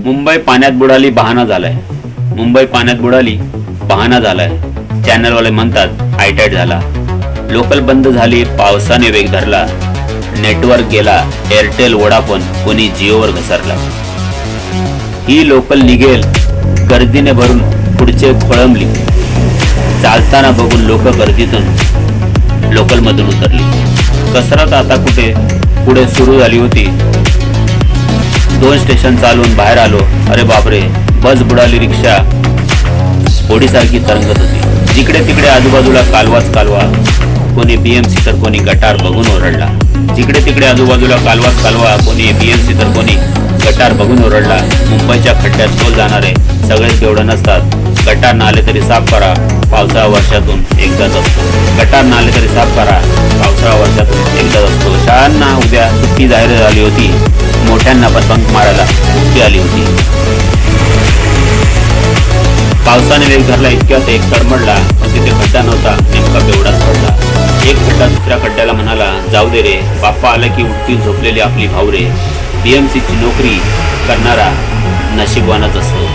मुंबई पाण्यात बुडाली बहाणा झालाय. मुंबई पाण्यात बुडाली बहाणा झालाय. चॅनलवाले म्हणतात हायटाईट झाला. लोकल बंद झाली, पावसाने वेग धरला. नेटवर्क गेला, एअरटेल वोडाफोन, कोणी जिओवर घसरला. ही लोकल निघेल गर्दीने भरून पुढचे खोळंबली. चालताना बघून लोक गर्दीतून लोकलमधून उतरली. कसरत आता कुठे पुढे सुरू झाली होती. 2 स्टेशन चालून बाहेर आलो. अरे बापरे, बस बुडाली. रिक्षा होडीसारखी तरंगत होती. जिकडे तिकडे आजूबाजूला कालवाच कालवा. कोणी बीएमसी तर कोणी गटार बघून ओरडला. जिकडे तिकडे आजूबाजूला कालवाच कालवा. कोणी बीएमसी तर कोणी गटार बघून ओरडला. मुंबईच्या खड्ड्यात तोल जाणारे सगळेच तेवढं नसतात. गटार नाले तरी साफ करा, पावसाळा वर्षातून एकदाच असतो. गटार नाले तरी साफ करा, पावसाळा वर्षातून एकदाच असतो. शाळांना उद्या सुट्टी जाहीर झाली होती. मोठ्यांना पण बंक मारायला सुट्टी आली होती. पावसाने वेग धरला. इतक्यात एक तडमडला, पण तिथे खड्डा नव्हता. नेमका बेवडाच पडला. एक खड्डा दुसऱ्या खड्ड्याला म्हणाला, जाऊ दे रे, बाप्पा आला की उठतील झोपलेली आपली भाऊ रे. बीएमसीची नोकरी करणारा नशीबवानच असतो.